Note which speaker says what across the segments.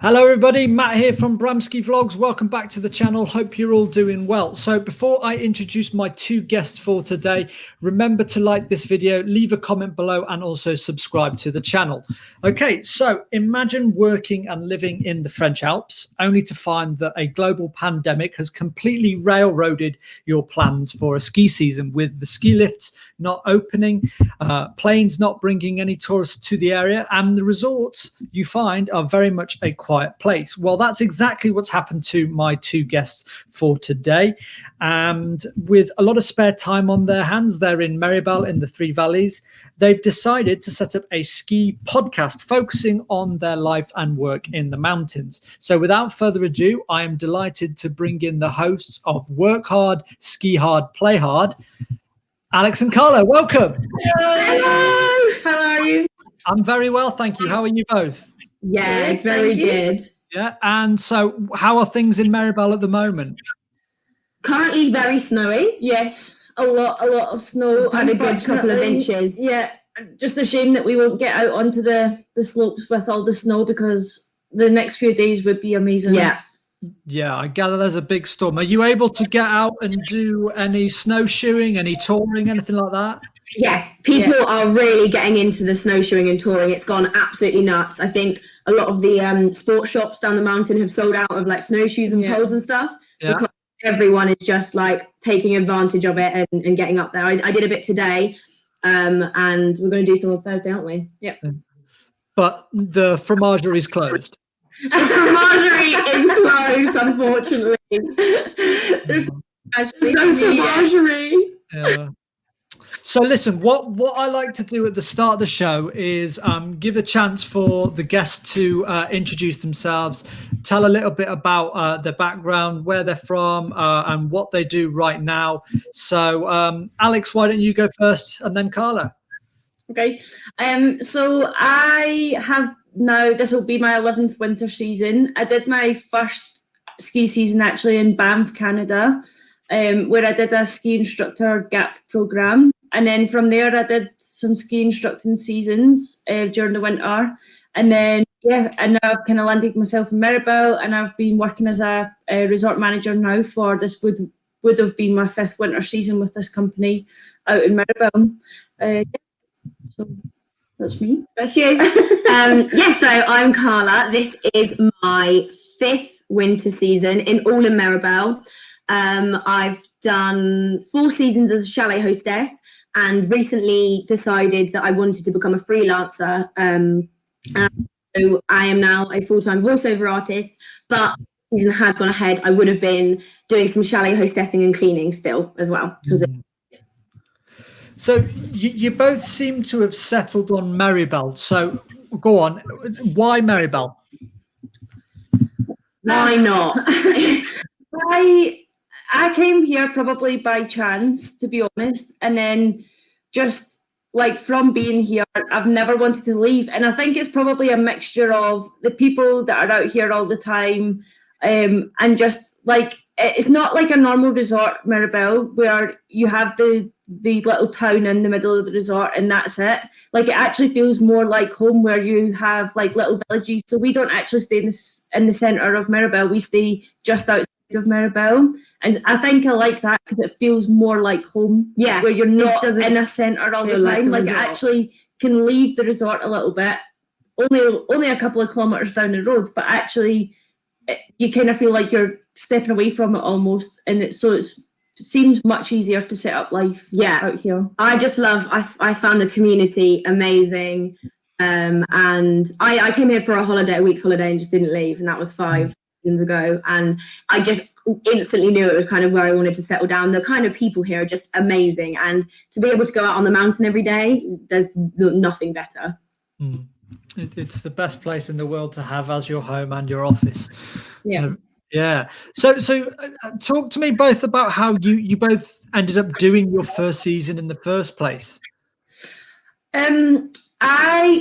Speaker 1: Hello everybody, Matt here from Bramski Vlogs. Welcome back to the channel. Hope you're all doing well. So before I introduce my two guests for today, remember to like this video, leave a comment below and also subscribe to the channel. Okay, so imagine working and living in the French Alps only to find that a global pandemic has completely railroaded your plans for a ski season, with the ski lifts not opening, planes not bringing any tourists to the area, and the resorts you find are very much a quiet place. Well, that's exactly what's happened to my two guests for today. And with a lot of spare time on their hands, they're in Meribel in the Three Valleys. They've decided to set up a ski podcast focusing on their life and work in the mountains. So without further ado, I am delighted to bring in the hosts of Work Hard, Ski Hard, Play Hard, Alex and Carla. Welcome.
Speaker 2: Hello. How are you?
Speaker 1: I'm very well, thank you. How are you both?
Speaker 2: Yeah, very good.
Speaker 1: Yeah, and so how are things in Meribel at the moment?
Speaker 2: Currently very snowy.
Speaker 3: Yes, a lot of snow.
Speaker 2: Had a good couple of inches.
Speaker 3: Yeah, just a shame that we won't get out onto the slopes with all the snow, because the next few days would be amazing.
Speaker 1: Yeah, I gather there's a big storm. Are you able to get out and do any snowshoeing, any touring, anything like that?
Speaker 2: Yeah, people are really getting into the snowshoeing and touring. It's gone absolutely nuts. I think a lot of the sports shops down the mountain have sold out of like snowshoes and poles and stuff, because everyone is just like taking advantage of it and getting up there. I did a bit today, and we're going to do some on Thursday, aren't we?
Speaker 3: Yeah.
Speaker 1: But the fromagerie is closed.
Speaker 2: The fromagerie is closed, unfortunately.
Speaker 3: There's
Speaker 2: no fromagerie.
Speaker 1: Yeah. So listen, what I like to do at the start of the show is give a chance for the guests to introduce themselves, tell a little bit about their background, where they're from, and what they do right now. So Alex, why don't you go first, and then Carla?
Speaker 3: Okay. So I have now, this will be my 11th winter season. I did my first ski season actually in Banff, Canada, where I did a ski instructor gap program. And then from there, I did some ski instructing seasons during the winter. And then, and now I've kind of landed myself in Meribel, and I've been working as a resort manager now for this would have been my 5th winter season with this company out in Meribel. So that's me.
Speaker 2: That's you. So I'm Carla. This is my 5th winter season all in Meribel. I've done 4 seasons as a chalet hostess, and recently decided that I wanted to become a freelancer. So I am now a full-time voiceover artist, but if the season had gone ahead, I would have been doing some chalet hostessing and cleaning still as well.
Speaker 1: So you both seem to have settled on Meribel. So go on, why Meribel?
Speaker 2: Why not?
Speaker 3: I came here probably by chance, to be honest, and then just like from being here, I've never wanted to leave. And I think it's probably a mixture of the people that are out here all the time, and just like, it's not like a normal resort, Meribel, where you have the little town in the middle of the resort and that's it. Like, it actually feels more like home, where you have like little villages. So we don't actually stay in the centre of Meribel. We stay just outside of Meribel, and I think I like that because it feels more like home.
Speaker 2: Yeah,
Speaker 3: where you're not in a centre all the time. Like,
Speaker 2: I
Speaker 3: actually can leave the resort a little bit, only a couple of kilometres down the road, but actually you kind of feel like you're stepping away from it almost, and it seems much easier to set up life out here.
Speaker 2: I just love, I found the community amazing, and I came here for a week's holiday and just didn't leave, and that was 5 seasons ago, and I just instantly knew it was kind of where I wanted to settle down. The kind of people here are just amazing, and to be able to go out on the mountain every day, there's nothing better.
Speaker 1: It's the best place in the world to have as your home and your office.
Speaker 3: Yeah.
Speaker 1: So talk to me both about how you both ended up doing your first season in the first place.
Speaker 3: I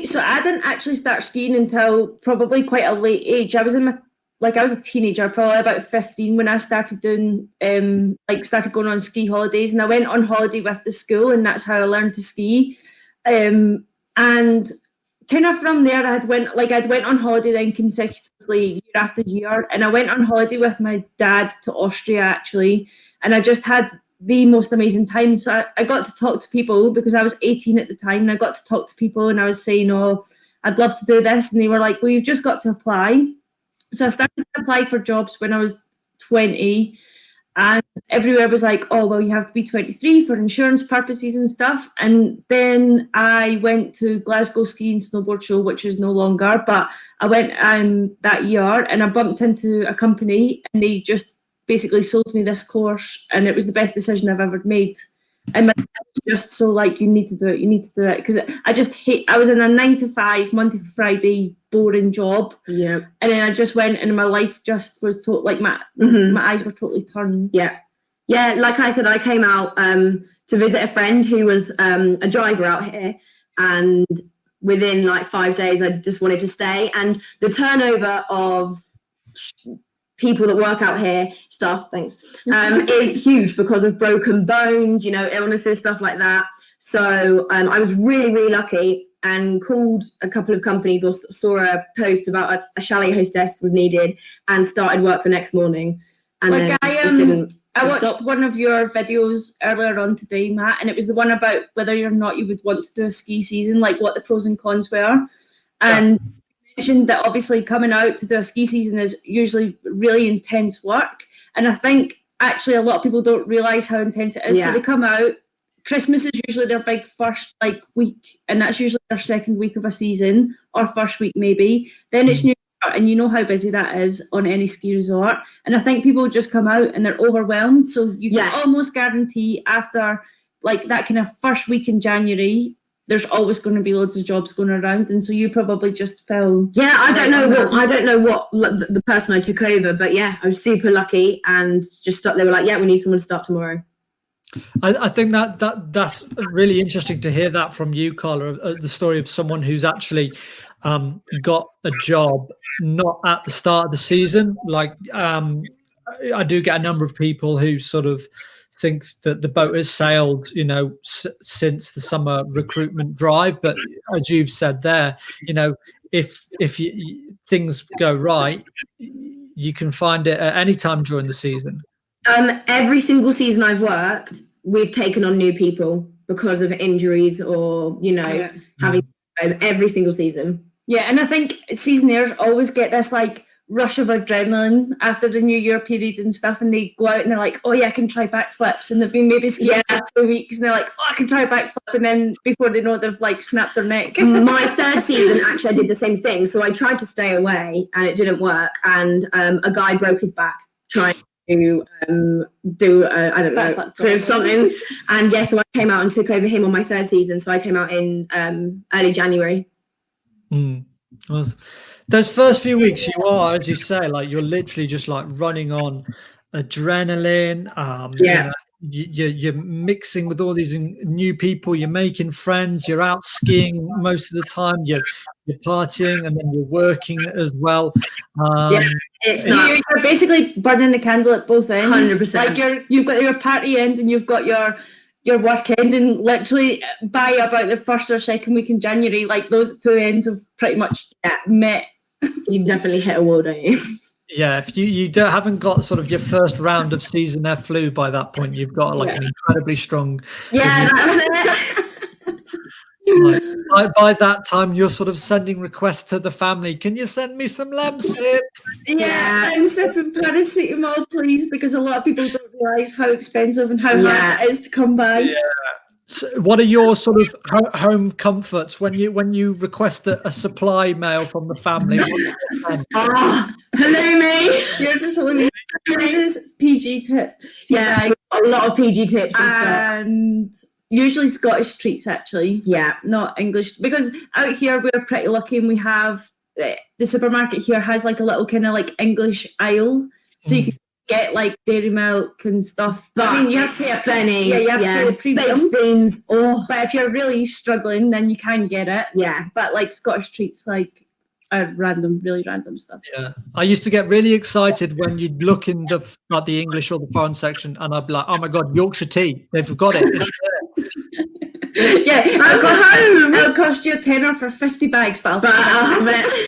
Speaker 3: didn't actually start skiing until probably quite a late age. I was a teenager, probably about 15, when I started doing started going on ski holidays, and I went on holiday with the school, and that's how I learned to ski. And kind of from there, I'd went on holiday then consecutively year after year, and I went on holiday with my dad to Austria actually, and I just had the most amazing time. So I got to talk to people because I was 18 at the time, and I got to talk to people, and I was saying, oh, I'd love to do this, and they were like, well, you've just got to apply. So I started to apply for jobs when I was 20, and everywhere was like, oh, well, you have to be 23 for insurance purposes and stuff. And then I went to Glasgow Ski and Snowboard Show, which is no longer, but I went that year, and I bumped into a company, and they just basically sold me this course, and it was the best decision I've ever made. And my dad was just so like, you need to do it, because I was in a 9 to 5 Monday to Friday boring job, and then I just went, and my life just was like my eyes were totally turned.
Speaker 2: Like I said, I came out to visit a friend who was a driver out here, and within like 5 days I just wanted to stay. And the turnover of people that work out here, is huge because of broken bones, illnesses, stuff like that. So I was really, really lucky and called a couple of companies, or saw a post about a chalet hostess was needed, and started work the next morning. And
Speaker 3: like I watched one of your videos earlier on today, Matt, and it was the one about whether or not you would want to do a ski season, like what the pros and cons were. And mentioned that obviously coming out to do a ski season is usually really intense work, and I think actually a lot of people don't realize how intense it is. So they come out, Christmas is usually their big first week, and that's usually their second week of a season, or first week maybe. Then it's New Year, and you know how busy that is on any ski resort, and I think people just come out and they're overwhelmed. So you can almost guarantee after like that kind of first week in January, there's always going to be loads of jobs going around, and so you probably just fell.
Speaker 2: I don't know what the person I took over, but I was super lucky, and just they were like, we need someone to start tomorrow.
Speaker 1: I think that's really interesting to hear that from you, Carla, the story of someone who's actually got a job not at the start of the season. Like I do get a number of people who sort of think that the boat has sailed, since the summer recruitment drive. But as you've said there, if things go right, you can find it at any time during the season.
Speaker 2: Every single season I've worked, we've taken on new people because of injuries or, having every single season.
Speaker 3: Yeah, and I think seasonaires always get this rush of adrenaline after the New Year period and stuff, and they go out and they're like, oh yeah, I can try backflips, and they've been maybe skiing for 2 weeks, and they're like, oh, I can try a backflip, and then before they know it, they've snapped their neck.
Speaker 2: My third season, actually, I did the same thing. So I tried to stay away, and it didn't work, and a guy broke his back trying to do I don't know, so something, and so I came out and took over him on my third season. So I came out in early January.
Speaker 1: Well, those first few weeks, you are, as you say, you're literally just running on adrenaline. You're mixing with all these new people. You're making friends. You're out skiing most of the time. You're partying, and then you're working as well.
Speaker 3: You're basically burning the candle at both ends.
Speaker 2: 100%.
Speaker 3: You've got your party end, and you've got your work end, and literally by about the first or second week in January, those two ends have pretty much met.
Speaker 2: You definitely hit a wall, don't you?
Speaker 1: Yeah, if you haven't got sort of your first round of season F flu by that point, you've got an incredibly strong. By that time, you're sort of sending requests to the family. Can you send me some Lemsip?
Speaker 3: Lemsip and paracetamol, please, because a lot of people don't realise how expensive and how hard it is to come by.
Speaker 1: Yeah. So what are your sort of home comforts when you request a supply mail from the family?
Speaker 2: Halloumi.
Speaker 3: Yours is halloumi. Yours is PG tips.
Speaker 2: A lot of PG tips
Speaker 3: and stuff. Usually Scottish treats, actually. Not English, because out here we're pretty lucky, and we have the supermarket here has a little kind of English aisle, so you can get Dairy milk and stuff.
Speaker 2: But
Speaker 3: I mean, you have to pay a
Speaker 2: penny.
Speaker 3: you have to pay the premium.
Speaker 2: Beans.
Speaker 3: But if you're really struggling, then you can get it. But Scottish treats, are really random stuff.
Speaker 1: Yeah, I used to get really excited when you'd look in the English or the foreign section, and I'd be like, oh my god, Yorkshire tea, they've got it.
Speaker 2: Yeah, I'll go home.
Speaker 3: It'll cost you a tenner for 50 bags, but
Speaker 2: I'll have it.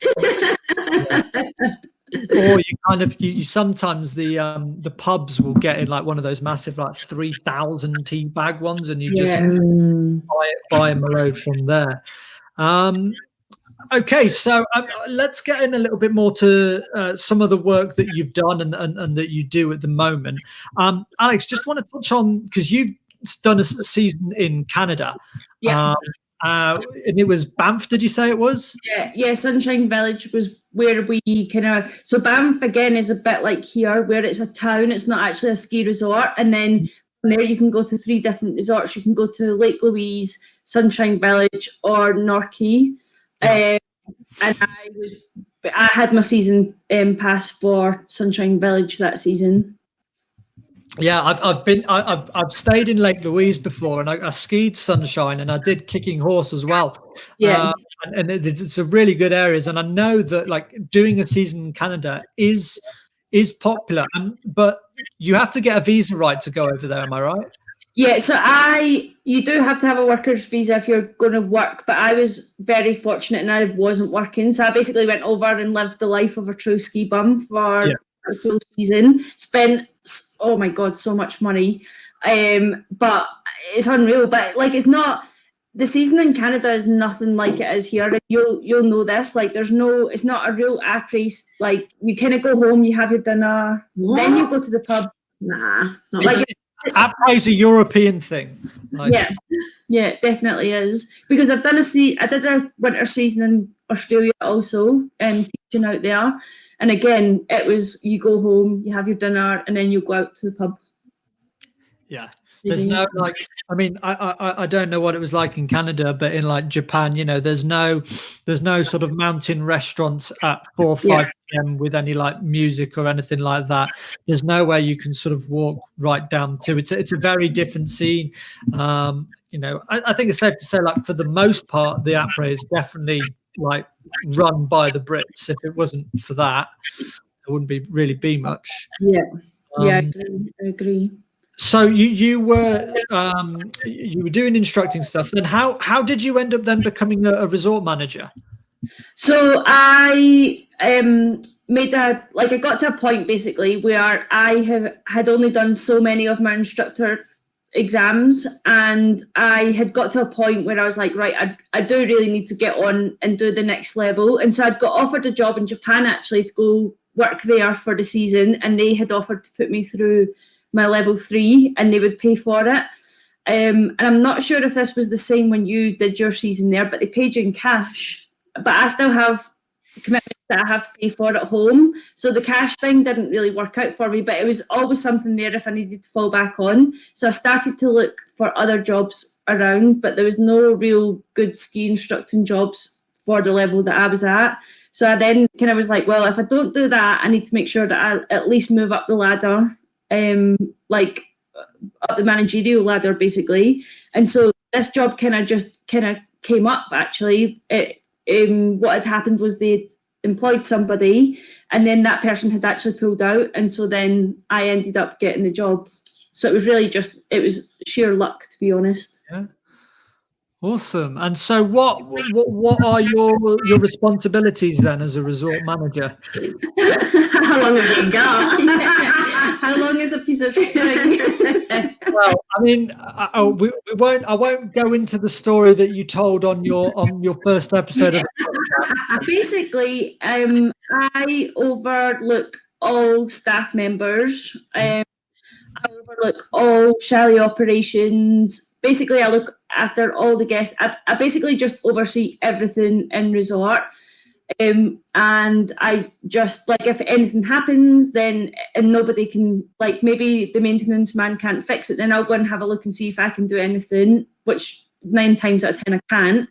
Speaker 1: Or you kind of you sometimes the pubs will get in like one of those massive like 3,000 tea bag ones, and you just buy them a load from there. Okay, so let's get in a little bit more to some of the work that you've done and that you do at the moment. Alex, just want to touch on, because you've done a season in Canada.
Speaker 3: Yeah.
Speaker 1: And it was Banff, did you say it was?
Speaker 3: Yeah, Sunshine Village was where we kind of, so Banff again is a bit like here, where it's a town, it's not actually a ski resort, and then from there you can go to 3 different resorts. You can go to Lake Louise, Sunshine Village, or Norquay. And I had my season pass for Sunshine Village that season.
Speaker 1: Yeah, I've stayed in Lake Louise before, and I skied Sunshine, and I did Kicking Horse as well.
Speaker 3: Yeah,
Speaker 1: and it's a really good areas, and I know that like doing a season in Canada is popular, but you have to get a visa right to go over there. Am I right?
Speaker 3: Yeah, so you do have to have a worker's visa if you're going to work, but I was very fortunate and I wasn't working. So I basically went over and lived the life of a true ski bum for a full season. Spent, oh my God, so much money. But it's unreal. But like, it's not, the season in Canada is nothing like it is here. You'll know this. Like, it's not a real act race. Like, you kind of go home, you have your dinner, then you go to the pub.
Speaker 2: Nah, not
Speaker 3: Like,
Speaker 1: Après is a European thing. Like,
Speaker 3: yeah, it definitely is. Because I did a winter season in Australia also, teaching out there. And again, it was, you go home, you have your dinner, and then you go out to the pub.
Speaker 1: Yeah. There's no like, I mean, I don't know what it was like in Canada, but in like Japan, you know, there's no sort of mountain restaurants at 4 or 5 p.m. with any like music or anything like that. There's nowhere you can sort of walk right down to. It's a very different scene. You know, I think it's safe to say, like, for the most part, the après is definitely like run by the Brits. If it wasn't for that, there wouldn't really be much.
Speaker 3: Yeah, I agree.
Speaker 1: So you were doing instructing stuff. Then how did you end up then becoming a resort manager?
Speaker 3: So I I got to a point basically where I had only done so many of my instructor exams, and I had got to a point where I was like, right, I do really need to get on and do the next level. And so I'd got offered a job in Japan actually to go work there for the season, and they had offered to put me through my level 3 and they would pay for it. And I'm not sure if this was the same when you did your season there, but they paid you in cash. But I still have commitments that I have to pay for at home. So the cash thing didn't really work out for me, but it was always something there if I needed to fall back on. So I started to look for other jobs around, but there was no real good ski instructing jobs for the level that I was at. So I then kind of was like, well, if I don't do that, I need to make sure that I at least move up the ladder. Like up the managerial ladder basically. And so this job kind of came up actually. What had happened was they employed somebody and then that person had actually pulled out, and so then I ended up getting the job. So it was really it was sheer luck, to be honest.
Speaker 1: Yeah. Awesome. And so what are your responsibilities then as a resort manager?
Speaker 2: How long have you got?
Speaker 3: How long is a piece of string?
Speaker 1: Well, I mean, I won't go into the story that you told on your first episode of
Speaker 3: Basically, I overlook all staff members. I overlook all Shelley operations. Basically, I look after all the guests. I basically just oversee everything in resort. And I just, like, if anything happens, then, and nobody can, like, maybe the maintenance man can't fix it, then I'll go and have a look and see if I can do anything, which 9 times out of 10 I can't.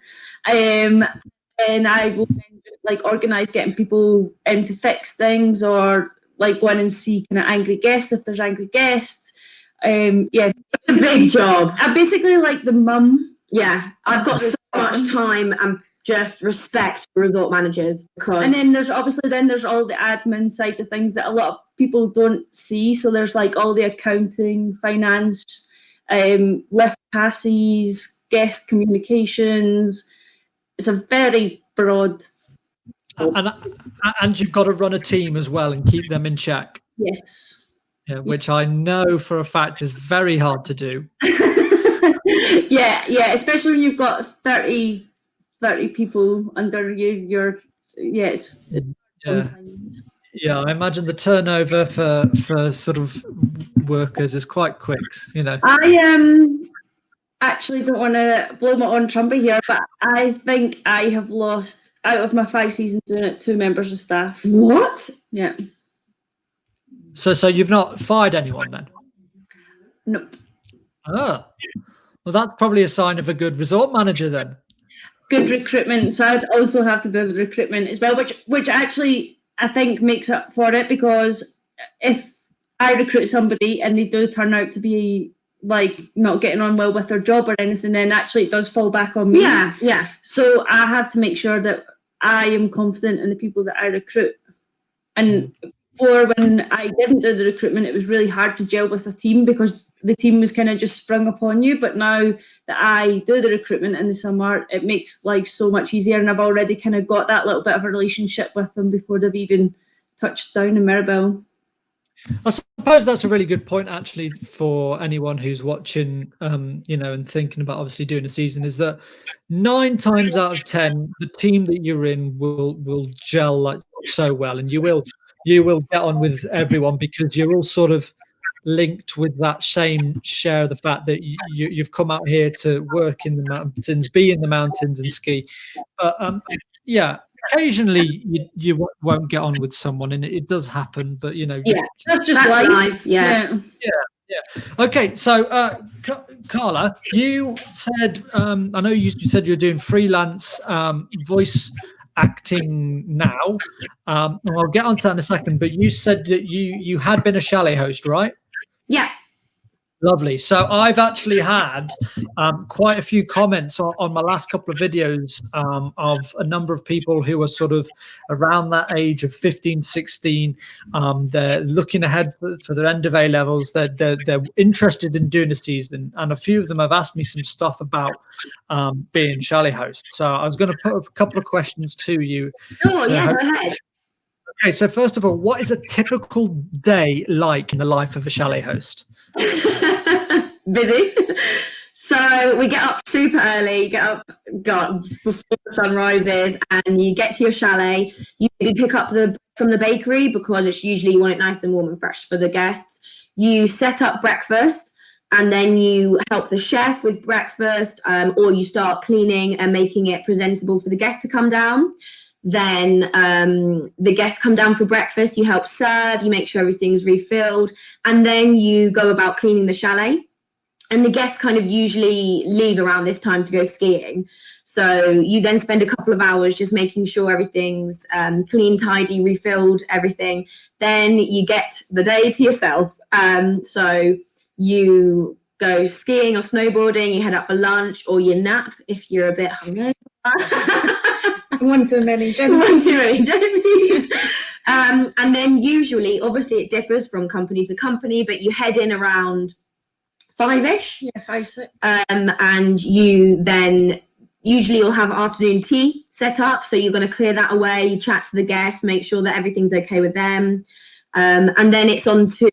Speaker 3: And I will then just, like, organise getting people in to fix things, or like go in and see kind of angry guests if there's angry guests. Yeah,
Speaker 2: it's a big job.
Speaker 3: I'm basically like the mum.
Speaker 2: Yeah, I've got so much time and just respect for resort managers, because.
Speaker 3: And then there's all the admin side of things that a lot of people don't see. So there's like all the accounting, finance, lift passes, guest communications. It's a very broad.
Speaker 1: And you've got to run a team as well and keep them in check.
Speaker 3: Yes.
Speaker 1: Yeah, which I know for a fact is very hard to do.
Speaker 3: yeah, especially when you've got 30 people under you. Yes.
Speaker 1: Yeah, I imagine the turnover for sort of workers is quite quick, you know.
Speaker 3: I actually don't want to blow my own trumpet here, but I think I have lost, out of my 5 seasons doing it, 2 members of staff.
Speaker 2: What?
Speaker 3: Yeah.
Speaker 1: So you've not fired anyone then?
Speaker 3: Nope.
Speaker 1: Oh, well, that's probably a sign of a good resort manager then.
Speaker 3: Good recruitment. So I'd also have to do the recruitment as well, which actually I think makes up for it, because if I recruit somebody and they do turn out to be like not getting on well with their job or anything, then actually it does fall back on me.
Speaker 2: Yeah.
Speaker 3: So I have to make sure that I am confident in the people that I recruit. And before, when I didn't do the recruitment, it was really hard to gel with a team because the team was kind of just sprung upon you. But now that I do the recruitment in the summer, it makes life so much easier, and I've already kind of got that little bit of a relationship with them before they've even touched down in Meribel.
Speaker 1: I suppose that's a really good point, actually, for anyone who's watching, you know, and thinking about obviously doing a season, is that 9 times out of 10, the team that you're in will gel like so well, and you will get on with everyone because you're all sort of linked with that same share of the fact that you've come out here to work in the mountains, be in the mountains and ski. But yeah, occasionally you won't get on with someone, and it does happen, but you know,
Speaker 3: that's just life.
Speaker 2: Yeah.
Speaker 1: Okay, so Carla, you said I know you said you're doing freelance voice acting now. I'll get onto that in a second, but you said that you had been a chalet host, right?
Speaker 2: Yeah.
Speaker 1: Lovely. So I've actually had quite a few comments on my last couple of videos of a number of people who are sort of around that age of 15, 16. They're looking ahead for their end of A levels. They're interested in doing a season, and a few of them have asked me some stuff about being chalet host. So I was going to put a couple of questions to you.
Speaker 2: Oh, yeah, go ahead.
Speaker 1: Okay, so first of all, what is a typical day like in the life of a chalet host?
Speaker 2: Busy. So we get up super early, before the sun rises, and you get to your chalet. You pick up from the bakery because it's usually you want it nice and warm and fresh for the guests. You set up breakfast, and then you help the chef with breakfast, or you start cleaning and making it presentable for the guests to come down. Then the guests come down for breakfast, you help serve, you make sure everything's refilled, and then you go about cleaning the chalet. And the guests kind of usually leave around this time to go skiing. So you then spend a couple of hours just making sure everything's clean, tidy, refilled, everything. Then you get the day to yourself. So you go skiing or snowboarding, you head out for lunch, or you nap if you're a bit hungry.
Speaker 3: One too many
Speaker 2: jellies. And then usually, obviously it differs from company to company, but you head in around 5-ish.
Speaker 3: Yeah, 5, 6.
Speaker 2: And you then usually you'll have afternoon tea set up. So you're going to clear that away, you chat to the guests, make sure that everything's okay with them. And then it's on to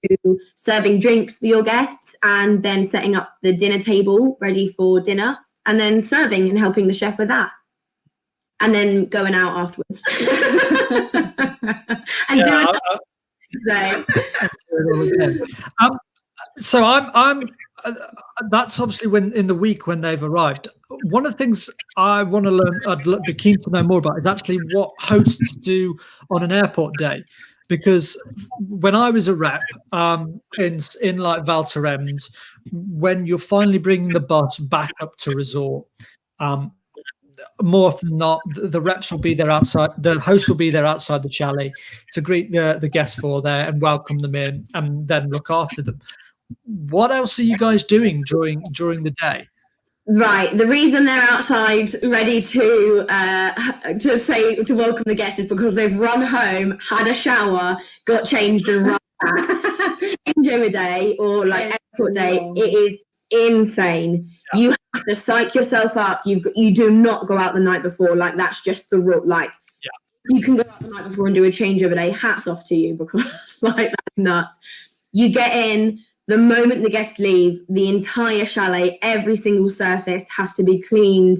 Speaker 2: serving drinks for your guests, and then setting up the dinner table ready for dinner, and then serving and helping the chef with that. And then going out afterwards. And
Speaker 1: so I'm that's obviously when in the week when they've arrived. One of the things I want to learn, I'd be keen to know more about, is actually what hosts do on an airport day. Because when I was a rep in like Val Thorens, when you're finally bringing the bus back up to resort, more often than not, the reps will be there outside, the host will be there outside the chalet to greet the guests for there and welcome them in, and then look after them. What else are you guys doing during the day?
Speaker 2: Right. The reason they're outside ready to welcome the guests is because they've run home, had a shower, got changed, and run back. In Joma day or like airport day, it is insane.
Speaker 1: Yeah.
Speaker 2: You have to psych yourself up. You do not go out the night before. Like, that's just the rule. Like, you can go out the night before and do a changeover day. Hats off to you, because like, that's nuts. You get in the moment the guests leave. The entire chalet, every single surface has to be cleaned.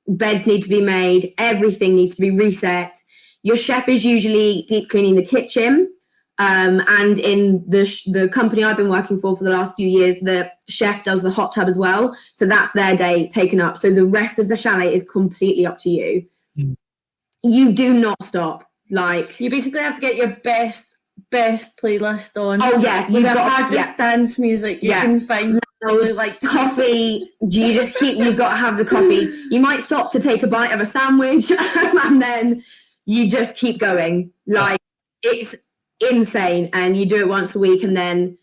Speaker 2: Beds need to be made. Everything needs to be reset. Your chef is usually deep cleaning the kitchen. And in the company I've been working for the last few years, the chef does the hot tub as well. So that's their day taken up. So the rest of the chalet is completely up to you. Mm. You do not stop. Like,
Speaker 3: you basically have to get your best playlist on.
Speaker 2: Oh yeah,
Speaker 3: you've got hardest dance music you can find.
Speaker 2: Like coffee, you've got to have the coffees. You might stop to take a bite of a sandwich and then you just keep going. Like, it's insane, and you do it once a week, and then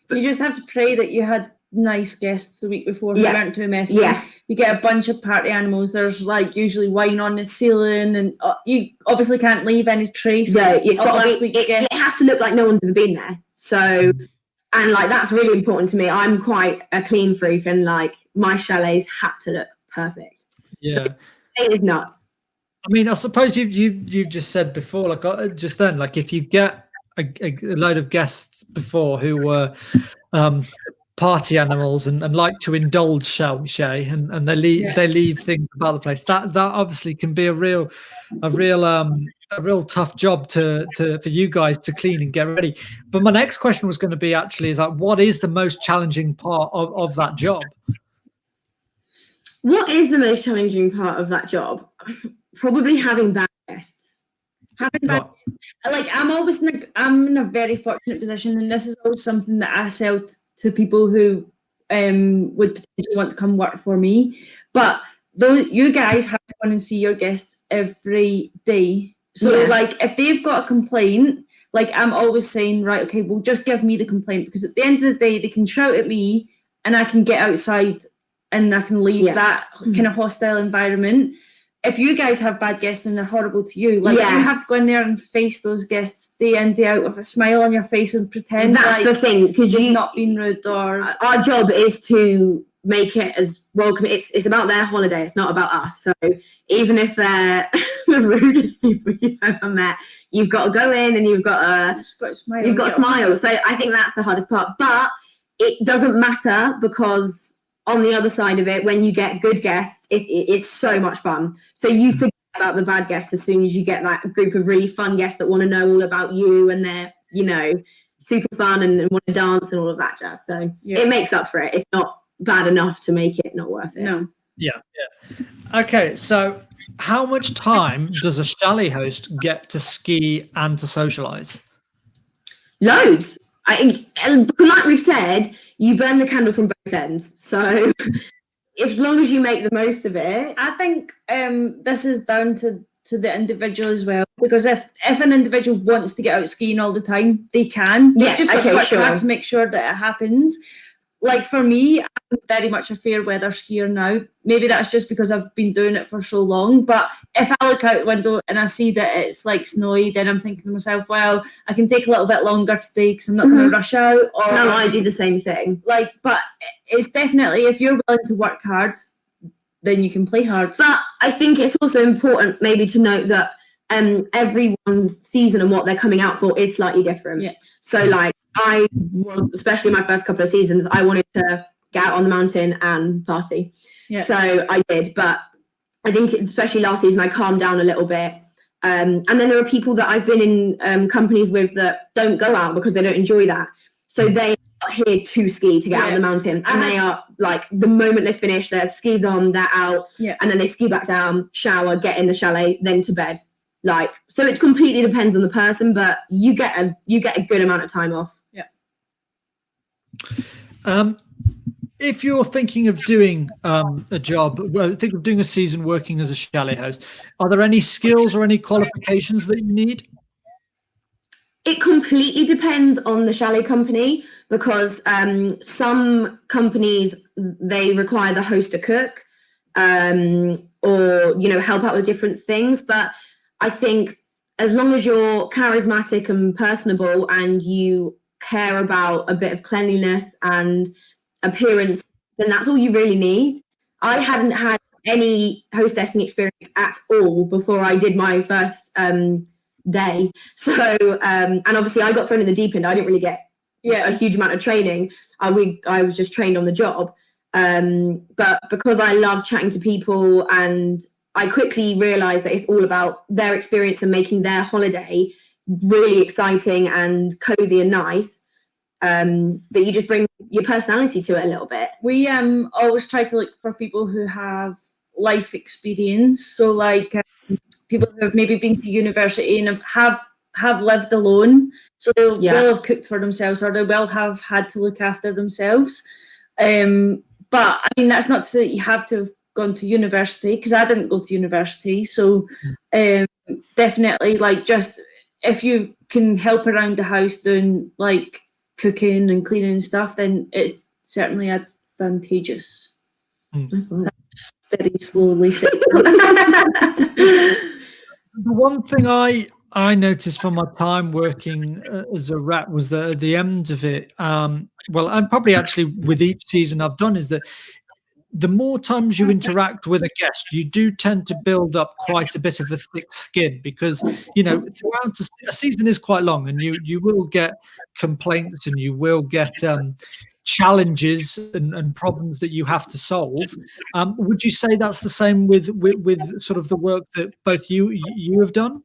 Speaker 3: you just have to pray that you had nice guests the week before who weren't too messy. You get a bunch of party animals. There's like usually wine on the ceiling, and you obviously can't leave any trace.
Speaker 2: It's got to be, it has to look like no one's ever been there. So, and like, that's really important to me. I'm quite a clean freak, and like, my chalets had to look perfect.
Speaker 1: Yeah,
Speaker 2: so, it is nuts.
Speaker 1: I mean, I suppose you've just said before, like just then, like, if you get a load of guests before who were party animals and like to indulge, shall we say, and they leave things about the place, that obviously can be a real tough job for you guys to clean and get ready. But my next question was going to be actually is like, what is the most challenging part of that job?
Speaker 2: What is the most challenging part of that job? Probably having bad guests.
Speaker 3: Like, I'm in a very fortunate position, and this is always something that I sell to people who would potentially want to come work for me. But though you guys have to come and see your guests every day. So like, if they've got a complaint, like, I'm always saying, right, okay, well, just give me the complaint, because at the end of the day, they can shout at me and I can get outside and I can leave that kind of hostile environment. If you guys have bad guests and they're horrible to you, like, you have to go in there and face those guests day in, day out with a smile on your face and pretend
Speaker 2: that's the thing, because
Speaker 3: you've not been rude. Or
Speaker 2: our job is to make it as welcome. It's about their holiday. It's not about us. So even if they're the rudest people you've ever met, you've got to go in and you've got to smile. You've got to smile. So I think that's the hardest part. But it doesn't matter, because on the other side of it, when you get good guests, it's so much fun. So you forget about the bad guests as soon as you get that group of really fun guests that want to know all about you, and they're, super fun and want to dance and all of that jazz. So it makes up for it. It's not bad enough to make it not worth it.
Speaker 3: No.
Speaker 1: Yeah. Okay, so how much time does a chalet host get to ski and to socialize?
Speaker 2: Loads. Like we've said, you burn the candle from both ends. So as long as you make the most of it.
Speaker 3: I think this is down to the individual as well, because if an individual wants to get out skiing all the time, they can. They just work hard to make sure that it happens. Like, for me, I'm very much a fair weather skier now. Maybe that's just because I've been doing it for so long. But if I look out the window and I see that it's like snowy, then I'm thinking to myself, well, I can take a little bit longer today because I'm not going to rush out. Or
Speaker 2: no, I do the same thing.
Speaker 3: Like, but it's definitely, if you're willing to work hard, then you can play hard.
Speaker 2: But I think it's also important maybe to note that everyone's season and what they're coming out for is slightly different.
Speaker 3: Yeah.
Speaker 2: So like, I was, especially my first couple of seasons, I wanted to get out on the mountain and party.
Speaker 3: Yeah.
Speaker 2: So I did, but I think especially last season I calmed down a little bit. And then there are people that I've been in companies with that don't go out because they don't enjoy that. So they are here to ski, to get out on the mountain. And they are like, the moment they finish, their skis on, they're out.
Speaker 3: Yeah.
Speaker 2: And then they ski back down, shower, get in the chalet, then to bed. Like, so it completely depends on the person, but you get a good amount of time off.
Speaker 3: Yeah.
Speaker 1: If you're thinking of doing a job, think of doing a season working as a chalet host, are there any skills or any qualifications that you need?
Speaker 2: It completely depends on the chalet company, because some companies, they require the host to cook or, help out with different things. But I think as long as you're charismatic and personable and you care about a bit of cleanliness and appearance, then that's all you really need. I hadn't had any hostessing experience at all before I did my first day. So, and obviously I got thrown in the deep end. I didn't really get a huge amount of training. I was just trained on the job. But because I love chatting to people, and I quickly realized that it's all about their experience and making their holiday really exciting and cozy and nice, that you just bring your personality to it a little bit.
Speaker 3: We always try to look for people who have life experience. So like people who have maybe been to university and have lived alone. So they'll have cooked for themselves, or they will have had to look after themselves. But I mean, that's not to say that you have to have gone to university, because I didn't go to university. So definitely, like, just if you can help around the house doing like cooking and cleaning and stuff, then it's certainly advantageous. Very slowly.
Speaker 1: The one thing I noticed from my time working as a rep was that at the end of it, well, and probably actually with each season I've done, is that the more times you interact with a guest, you do tend to build up quite a bit of a thick skin, because, you know, throughout a season is quite long, and you will get complaints, and you will get challenges and problems that you have to solve. Would you say that's the same with sort of the work that both you have done?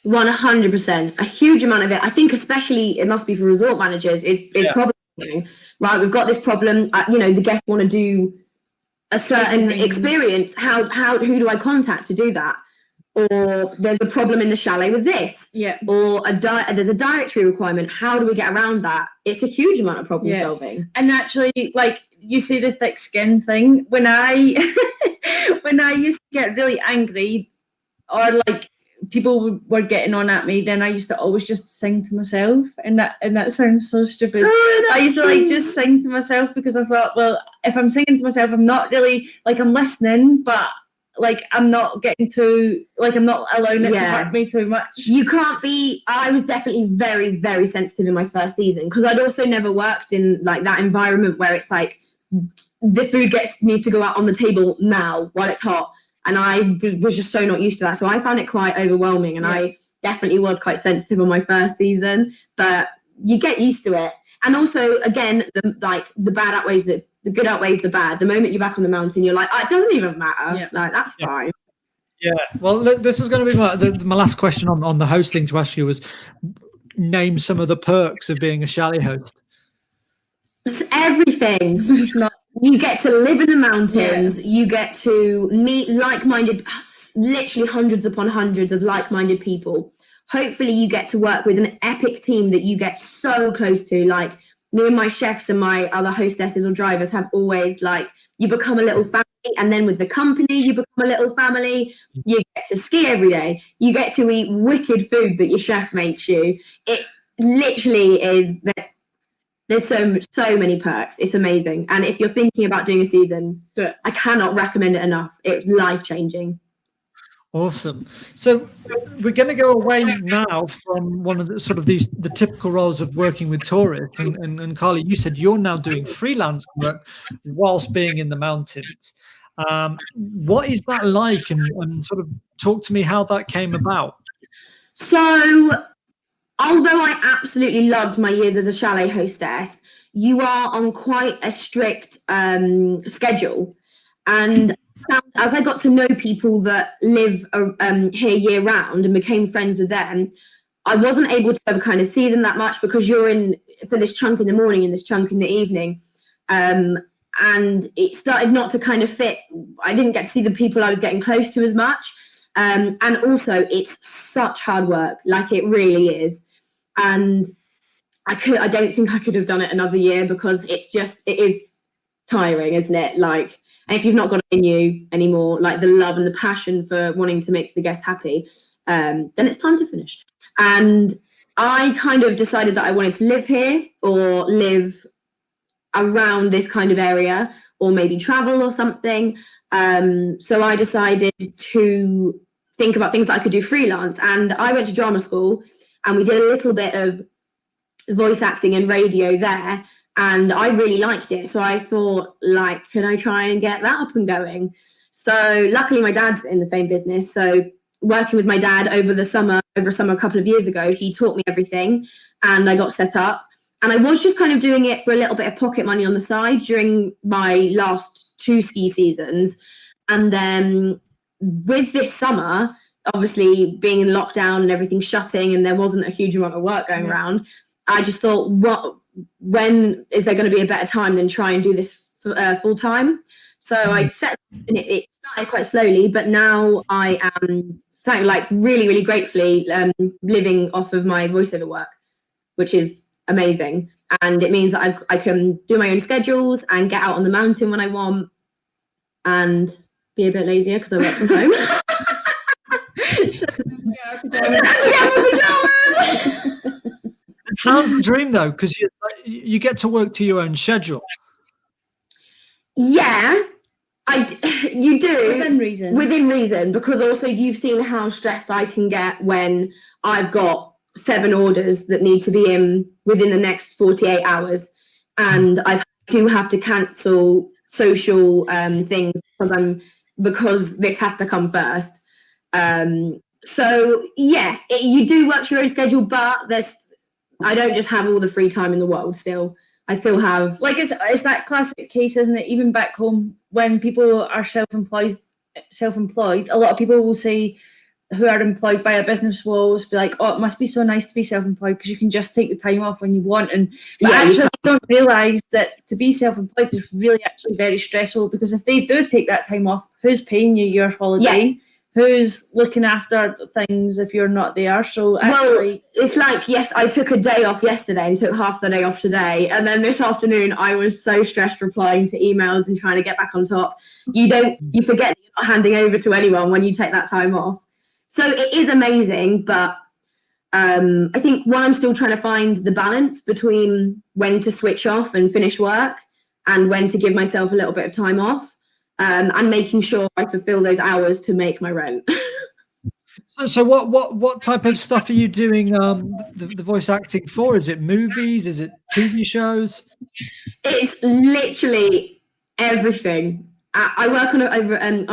Speaker 2: 100%. A huge amount of it, I think, especially it must be for resort managers, is problem solving. Right, we've got this problem. You know, the guests want to do a certain experience. Who do I contact to do that? Or there's a problem in the chalet with this. Or there's a dietary requirement. How do we get around that? It's a huge amount of problem solving.
Speaker 3: And actually, like you say, the thick skin thing. When I used to get really angry, or like people were getting on at me, then I used to always just sing to myself, and that sounds so stupid. I used to like just sing to myself, because I thought, well, if I'm singing to myself, I'm not really like, I'm listening, but like I'm not getting too, like I'm not allowing it to hurt me too much.
Speaker 2: You can't be. I was definitely very, very sensitive in my first season, because I'd also never worked in like that environment where it's like the food needs to go out on the table now while it's hot. And I was just so not used to that. So I found it quite overwhelming. And I definitely was quite sensitive on my first season. But you get used to it. And also, again, the bad outweighs the good outweighs the bad. The moment you're back on the mountain, you're like, oh, it doesn't even matter. Like, that's fine.
Speaker 1: Yeah. Well, look, this was going to be my last question on the hosting to ask you was, name some of the perks of being a chalet host.
Speaker 2: It's everything. You get to live in the mountains. You get to meet like-minded, literally hundreds upon hundreds of like-minded people. Hopefully you get to work with an epic team that you get so close to. Like me and my chefs and my other hostesses or drivers have always, like, you become a little family, and then with the company you become a little family. You get to ski every day. You get to eat wicked food that your chef makes you. It literally is that. There's so many perks. It's amazing. And if you're thinking about doing a season, I cannot recommend it enough. It's life-changing.
Speaker 1: Awesome. So we're going to go away now from one of the typical roles of working with tourists. And Carla, you said you're now doing freelance work whilst being in the mountains. What is that like? And sort of talk to me how that came about.
Speaker 2: So, although I absolutely loved my years as a chalet hostess, you are on quite a strict schedule. And as I got to know people that live here year round and became friends with them, I wasn't able to ever kind of see them that much, because you're in for this chunk in the morning and this chunk in the evening. And it started not to kind of fit. I didn't get to see the people I was getting close to as much. And also, it's such hard work. Like, it really is. And I don't think I could have done it another year, because it is tiring, isn't it? Like, and if you've not got it in you anymore, like the love and the passion for wanting to make the guests happy, then it's time to finish. And I kind of decided that I wanted to live here, or live around this kind of area, or maybe travel or something. So I decided to think about things that I could do freelance. And I went to drama school, and we did a little bit of voice acting and radio there. and I really liked it. So I thought, like, can I try and get that up and going? So luckily my dad's in the same business. So working with my dad over summer a couple of years ago, he taught me everything and I got set up. And I was just kind of doing it for a little bit of pocket money on the side during my last 2 ski seasons. And then with this summer, obviously being in lockdown and everything shutting and there wasn't a huge amount of work going around, I just thought, when is there going to be a better time than try and do this full time? So I set it started quite slowly, but now I am like really, really gratefully living off of my voiceover work, which is amazing. And it means that I can do my own schedules and get out on the mountain when I want and be a bit lazier because I work from home.
Speaker 1: It sounds a dream though, because you get to work to your own schedule.
Speaker 2: Yeah, you do.
Speaker 3: Within
Speaker 2: reason, because also you've seen how stressed I can get when I've got 7 orders that need to be in within the next 48 hours. And I do have to cancel social things because this has to come first. So yeah, you do work to your own schedule, but I don't just have all the free time in the world still. I still have,
Speaker 3: like, it's that classic case, isn't it? Even back home, when people are self-employed, a lot of people will say, who are employed by a business, will always be like, oh, it must be so nice to be self-employed because you can just take the time off when you want. But actually, they don't realise that to be self-employed is really actually very stressful, because if they do take that time off, who's paying you your holiday? Yeah. Who's looking after things if you're not there? So actually,
Speaker 2: it's like, yes, I took a day off yesterday and took half the day off today, and then this afternoon I was so stressed replying to emails and trying to get back on top. You forget that you're not handing over to anyone when you take that time off. So it is amazing, but I think I'm still trying to find the balance between when to switch off and finish work and when to give myself a little bit of time off. And making sure I fulfill those hours to make my rent.
Speaker 1: So what type of stuff are you doing the voice acting for? Is it movies? Is it TV shows?
Speaker 2: It's literally everything. I work on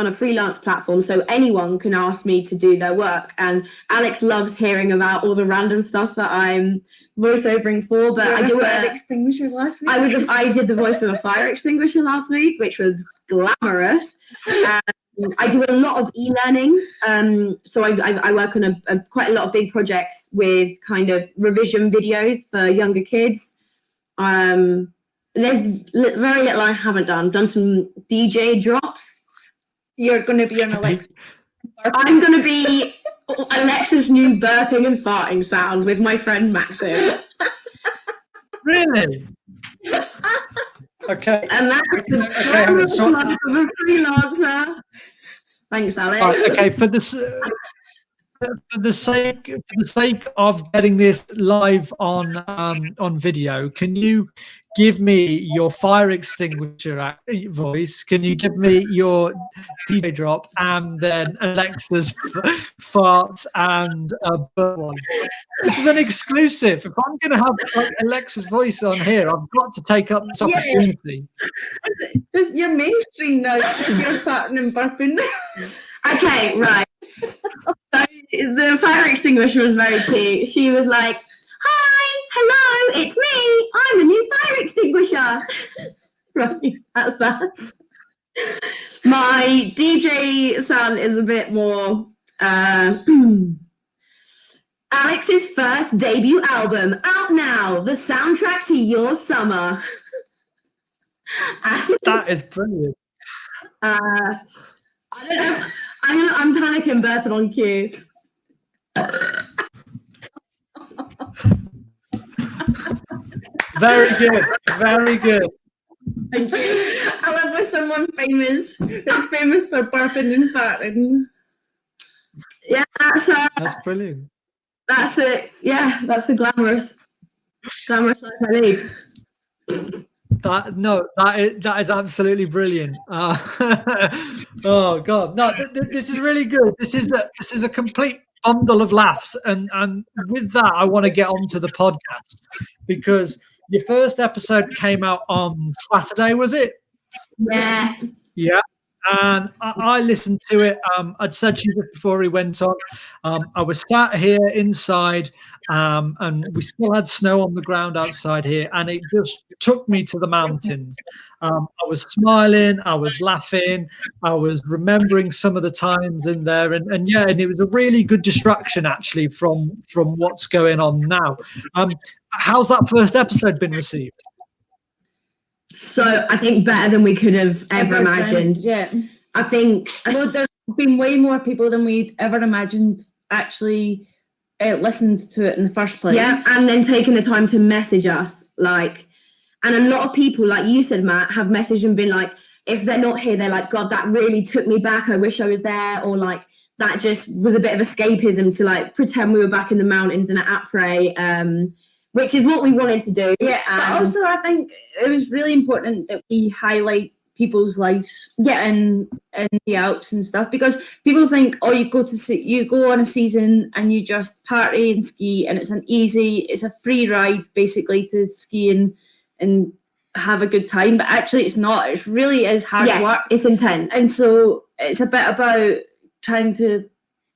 Speaker 2: a freelance platform, so anyone can ask me to do their work. And Alex loves hearing about all the random stuff that I'm voiceovering for. But I do
Speaker 3: fire extinguisher last week.
Speaker 2: I did the voice of a fire extinguisher last week, which was glamorous. I do a lot of e-learning. So I work on quite a lot of big projects with kind of revision videos for younger kids. There's very little I haven't done. I've done some DJ drops.
Speaker 3: You're going to be on Alexa.
Speaker 2: I'm going to be Alexa's new burping and farting sound with my friend Maxim.
Speaker 1: Really? Okay.
Speaker 2: And that's the life of a freelancer. Thanks, Alex.
Speaker 1: Right, okay, for the sake of getting this live on video, can you give me your fire extinguisher voice? Can you give me your DJ drop and then Alexa's fart and burp one? This is an exclusive. If I'm going to have Alexa's voice on here, I've got to take up this opportunity.
Speaker 3: You're mainstream now. You're farting and burping.
Speaker 2: Okay, right. So the fire extinguisher was very cute. She was like, "Hi, hello, it's me. I'm a new fire extinguisher." Right, that's that. My DJ son is a bit more. Alex's first debut album out now. The soundtrack to your summer.
Speaker 1: That is brilliant.
Speaker 2: I don't know. I'm panicking, burping on cue.
Speaker 1: Very good. Very good.
Speaker 2: Thank you.
Speaker 3: I live with someone famous who's famous for burping and farting.
Speaker 2: Yeah,
Speaker 1: that's brilliant.
Speaker 2: That's it. Yeah, that's the glamorous life I lead.
Speaker 1: That is absolutely brilliant. Oh God, no, this is really good. This is a complete bundle of laughs, and with that, I want to get onto the podcast, because your first episode came out on Saturday, was it?
Speaker 2: Yeah.
Speaker 1: Yeah. And I listened to it. I'd said to you just before he went on, I was sat here inside, and we still had snow on the ground outside here, and it just took me to the mountains. I was smiling, I was laughing, I was remembering some of the times in there, and yeah, and it was a really good distraction actually from what's going on now. How's that first episode been received?
Speaker 2: So I think better than we could have ever imagined.
Speaker 3: Yeah.
Speaker 2: I think
Speaker 3: there's been way more people than we'd ever imagined actually listened to it in the first place.
Speaker 2: Yeah, and then taking the time to message us, like, and a lot of people, like you said, Matt, have messaged and been like, if they're not here, they're like, God, that really took me back. I wish I was there. Or like, that just was a bit of escapism to like pretend we were back in the mountains and at Après, which is what we wanted to do.
Speaker 3: Yeah, but also I think it was really important that we highlight people's lives, in the Alps and stuff, because people think, oh, you go on a season and you just party and ski, and it's a free ride basically to ski and have a good time, but actually it's not. It really is hard work.
Speaker 2: It's intense,
Speaker 3: and so it's a bit about trying to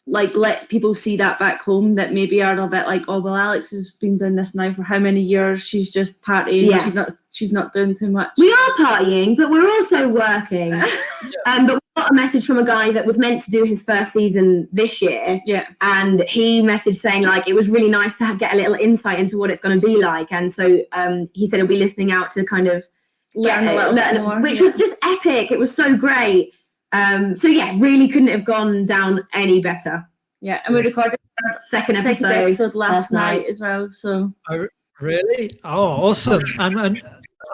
Speaker 3: like let people see that back home, that maybe are a bit like, oh well, Alex has been doing this now for how many years, she's just partying, she's not doing too much.
Speaker 2: We are partying, but we're also working. But we got a message from a guy that was meant to do his first season this year, and he messaged saying like it was really nice to get a little insight into what it's going to be like, and so he said he'll be listening out to kind of
Speaker 3: learn a little bit more,
Speaker 2: which was just epic. It was so great. So yeah, really couldn't have gone down any better.
Speaker 3: Yeah, and we recorded our
Speaker 2: second episode
Speaker 3: last night as well. So
Speaker 1: really, awesome, and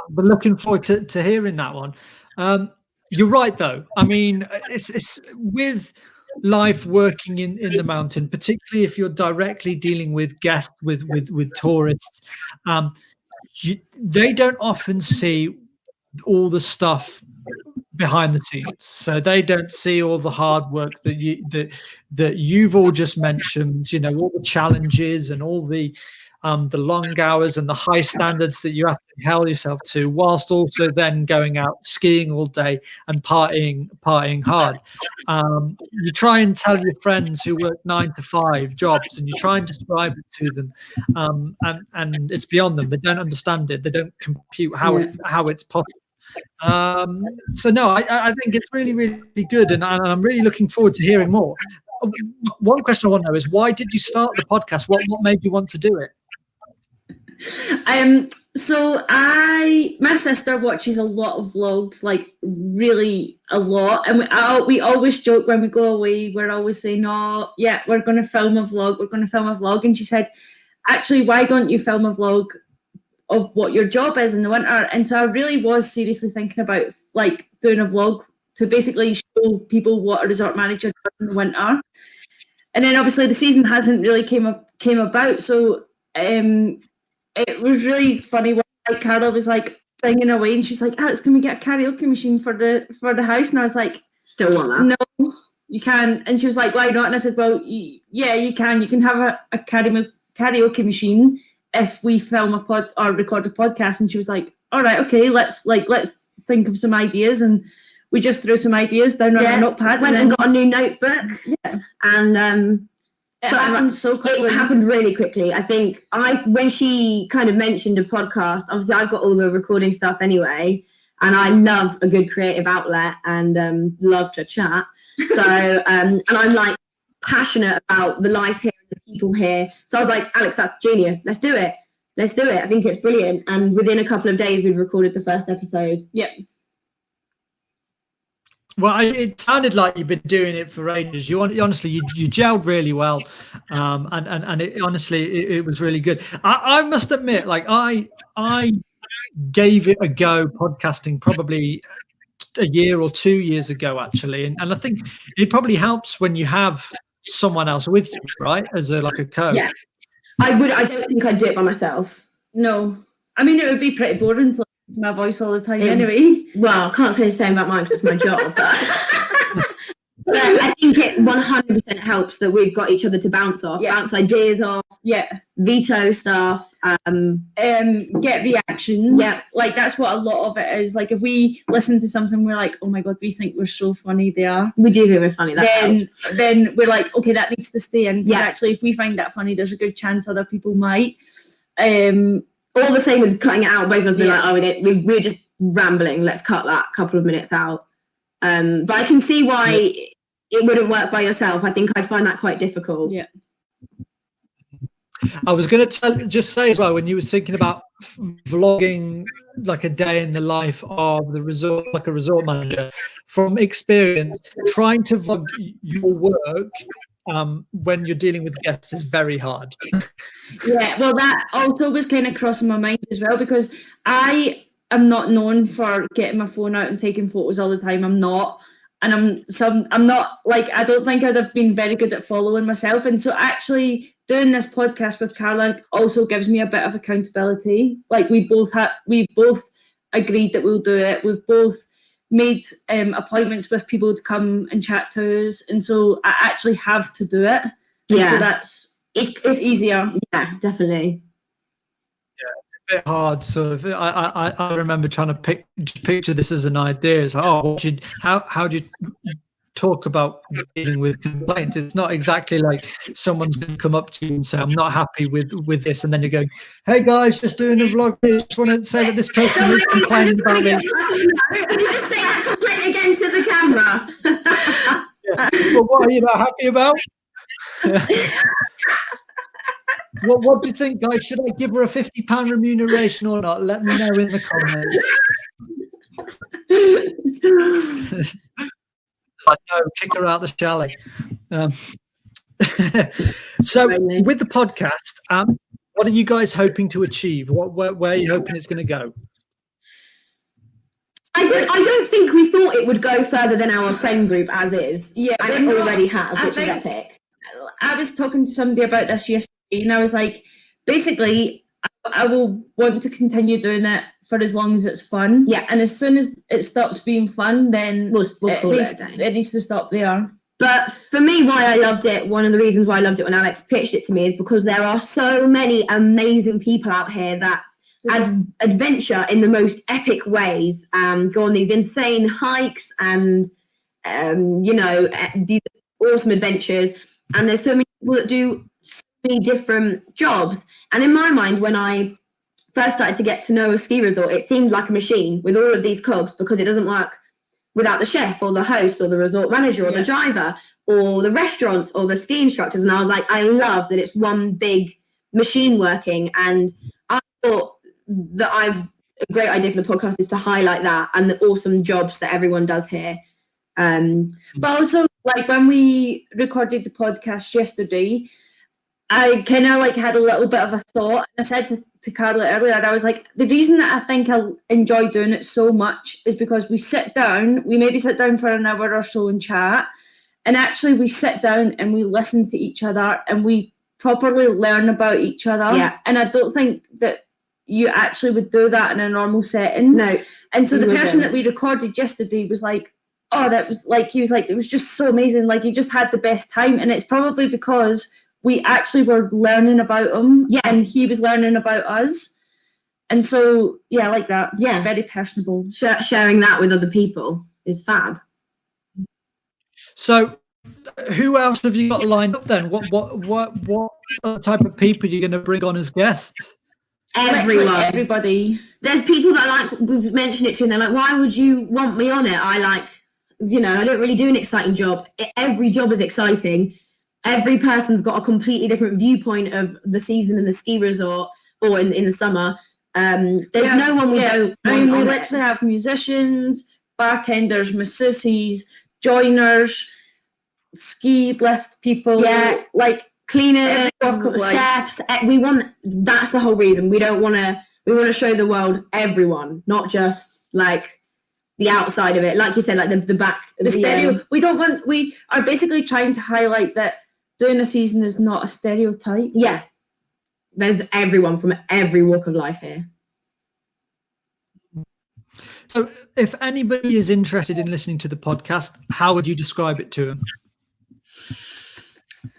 Speaker 1: we're looking forward to hearing that one. You're right, though. I mean, it's with life working in the mountain, particularly if you're directly dealing with guests, with tourists. They don't often see all the stuff behind the scenes, so they don't see all the hard work that you've all just mentioned. You know, all the challenges and all the long hours and the high standards that you have to held yourself to, whilst also then going out skiing all day and partying hard. You try and tell your friends who work 9 to 5 jobs, and you try and describe it to them, and it's beyond them. They don't understand it. They don't compute how it's possible. So no, I think it's really, really good, and I'm really looking forward to hearing more. One question I want to know is, why did you start the podcast? What made you want to do it?
Speaker 3: So my sister watches a lot of vlogs, like really a lot, and we always joke when we go away. We're always saying, "Oh, yeah, we're going to film a vlog." And she said, "Actually, why don't you film a vlog of what your job is in the winter?" And so I really was seriously thinking about like doing a vlog to basically show people what a resort manager does in the winter. And then obviously the season hasn't really came about, so it was really funny when like Carla was like singing away, and she's like, "Alex, can we get a karaoke machine for the house?" And I was like,
Speaker 2: "Still want that?"
Speaker 3: "No, you can." And she was like, "Why not?" And I said, "Well, yeah, you can. You can have a karaoke machine if we film or record a podcast." And she was like, "All right, okay, let's think of some ideas." And we just threw some ideas down on a notepad.
Speaker 2: Went and got a new notebook.
Speaker 3: Yeah.
Speaker 2: And
Speaker 3: it happened so quickly.
Speaker 2: It happened really quickly. I think when she kind of mentioned a podcast, obviously I've got all the recording stuff anyway, and I love a good creative outlet and love to chat. So and I'm like passionate about the life here and the people here. So I was like, "Alex, that's genius. Let's do it. I think it's brilliant." And within a couple of days, we'd recorded the first episode.
Speaker 3: Yeah.
Speaker 1: Well, it sounded like you've been doing it for ages. Honestly, you gelled really well, and it, honestly, it was really good. I must admit, like I gave it a go podcasting probably a year or 2 years ago, actually, and I think it probably helps when you have someone else with you, right, as a coach.
Speaker 2: Yeah, I don't think I'd do it by myself.
Speaker 3: No, I mean, it would be pretty boring to listen to my voice all the time anyway.
Speaker 2: Well, I can't say the same about mine because it's my job. But But I think it 100% helps that we've got each other to bounce off, bounce ideas off, veto stuff,
Speaker 3: get reactions.
Speaker 2: Yeah,
Speaker 3: like that's what a lot of it is. Like if we listen to something, we're like, oh my god, we think we're so funny. We
Speaker 2: do think we're funny.
Speaker 3: Then we're like, okay, that needs to stay in.
Speaker 2: Yeah.
Speaker 3: Actually, if we find that funny, there's a good chance other people might.
Speaker 2: All the same with cutting it out. Both of us be like, oh, we're just rambling. Let's cut that couple of minutes out. But I can see why it wouldn't work by yourself. I think I'd find that quite difficult.
Speaker 3: Yeah.
Speaker 1: I was going to just say as well, when you were thinking about vlogging like a day in the life of the resort, like a resort manager, from experience, trying to vlog your work when you're dealing with guests is very hard.
Speaker 3: Yeah, well, that also was kind of crossing my mind as well, because I am not known for getting my phone out and taking photos all the time. I'm not. And I'm not, like, I don't think I'd have been very good at following myself. And so actually doing this podcast with Carla also gives me a bit of accountability. Like we both agreed that we'll do it. We've both made appointments with people to come and chat to us. And so I actually have to do it.
Speaker 2: Yeah.
Speaker 3: So it's easier.
Speaker 2: Yeah, definitely.
Speaker 1: Bit hard. So I remember trying to picture this as an idea. It's like, oh, how do you talk about dealing with complaints? It's not exactly like someone's going to come up to you and say, I'm not happy with this, and then you go, hey guys, just doing a vlog. I just want to say that this person is complaining about me.
Speaker 2: Just say that complaint again to the camera.
Speaker 1: Well, what are you not happy about? What do you think, guys? Should I give her a £50 remuneration or not? Let me know in the comments. I know, kick her out the chalet. So with the podcast, what are you guys hoping to achieve? Where are you hoping it's going to go?
Speaker 2: I don't think we thought it would go further than our friend group as is. Yeah, and it already has, which is epic.
Speaker 3: I was talking to somebody about this yesterday, and I was like, basically, I will want to continue doing it for as long as it's fun.
Speaker 2: Yeah.
Speaker 3: And as soon as it stops being fun, then
Speaker 2: we'll it
Speaker 3: needs to stop there.
Speaker 2: But for me, why I loved it, one of the reasons why I loved it when Alex pitched it to me is because there are so many amazing people out here that adventure in the most epic ways, go on these insane hikes and, these awesome adventures. And there's so many people that do so many different jobs. And in my mind, when I first started to get to know a ski resort, it seemed like a machine with all of these cogs, because it doesn't work without the chef or the host or the resort manager or the driver or the restaurants or the ski instructors. And I was like, I love that it's one big machine working. And I thought that a great idea for the podcast is to highlight that and the awesome jobs that everyone does here.
Speaker 3: But also, like, when we recorded the podcast yesterday, I kind of had a little bit of a thought. I said to Carla earlier, I was like, the reason that I think I enjoy doing it so much is because we maybe sit down for an hour or so and chat, and actually we sit down and we listen to each other and we properly learn about each other.
Speaker 2: Yeah.
Speaker 3: And I don't think that you actually would do that in a normal setting.
Speaker 2: No.
Speaker 3: And so the person that we recorded yesterday was like, oh, that was like, he was like, it was just so amazing. Like, he just had the best time. And it's probably because we actually were learning about him.
Speaker 2: Yeah.
Speaker 3: And he was learning about us. And so, yeah, like that.
Speaker 2: Yeah.
Speaker 3: Very personable.
Speaker 2: Sharing that with other people is fab.
Speaker 1: So who else have you got lined up then? What type of people are you going to bring on as guests?
Speaker 3: Everybody.
Speaker 2: There's people that we've mentioned it to, and they're like, why would you want me on it? I don't really do an exciting job. Every job is exciting. Every person's got a completely different viewpoint of the season in the ski resort or in the summer. There's no one we don't.
Speaker 3: I mean, we literally have musicians, bartenders, masseuses, joiners, ski lift people.
Speaker 2: Yeah, cleaners, chefs. That's the whole reason. We want to show the world everyone, not just the outside of it. Like you said, the back.
Speaker 3: The stereo. We are basically trying to highlight that doing a season is not a stereotype.
Speaker 2: Yeah. There's everyone from every walk of life here.
Speaker 1: So if anybody is interested in listening to the podcast, how would you describe it to them?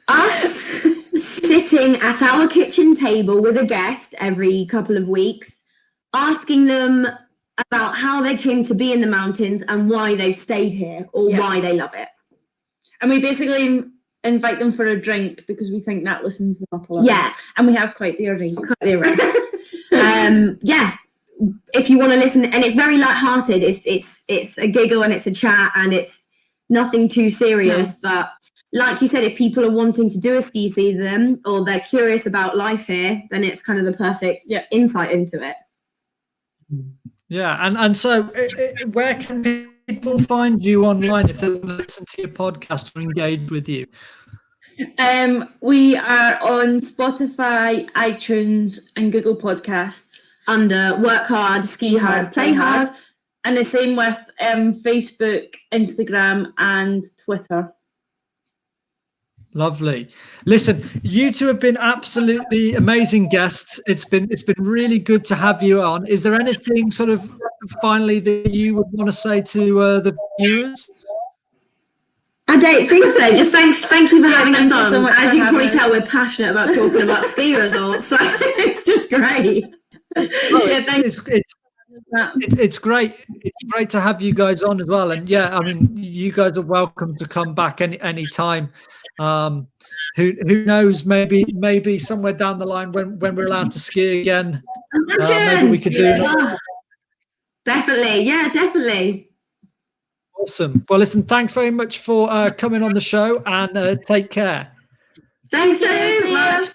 Speaker 2: Us sitting at our kitchen table with a guest every couple of weeks, asking them about how they came to be in the mountains and why they've stayed here or why they love it.
Speaker 3: And we basically invite them for a drink because we think that listens them up a lot.
Speaker 2: Yeah.
Speaker 3: And we have quite the array.
Speaker 2: Yeah. If you want to listen, and it's very lighthearted. It's a giggle and it's a chat and it's nothing too serious. No. But like you said, if people are wanting to do a ski season or they're curious about life here, then it's kind of the perfect insight into it.
Speaker 1: Yeah, and so where can people find you online if they want to listen to your podcast or engage with you?
Speaker 3: We are on Spotify, iTunes, and Google Podcasts
Speaker 2: under Work Hard, Ski Hard, Play Hard,
Speaker 3: and the same with Facebook, Instagram, and Twitter.
Speaker 1: Lovely. Listen, you two have been absolutely amazing guests. It's been really good to have you on. Is there anything sort of finally that you would want to say to the viewers?
Speaker 2: I don't think so. Just thank you for having us on. So as you can probably tell, we're passionate about talking about ski results, so it's just great.
Speaker 1: It's great. It's great to have you guys on as well. And yeah, I mean, you guys are welcome to come back any time. Who knows? Maybe somewhere down the line when we're allowed to ski again, maybe we could do that.
Speaker 2: Definitely, yeah, definitely.
Speaker 1: Awesome. Well, listen, thanks very much for coming on the show, and take care.
Speaker 2: Thanks so much.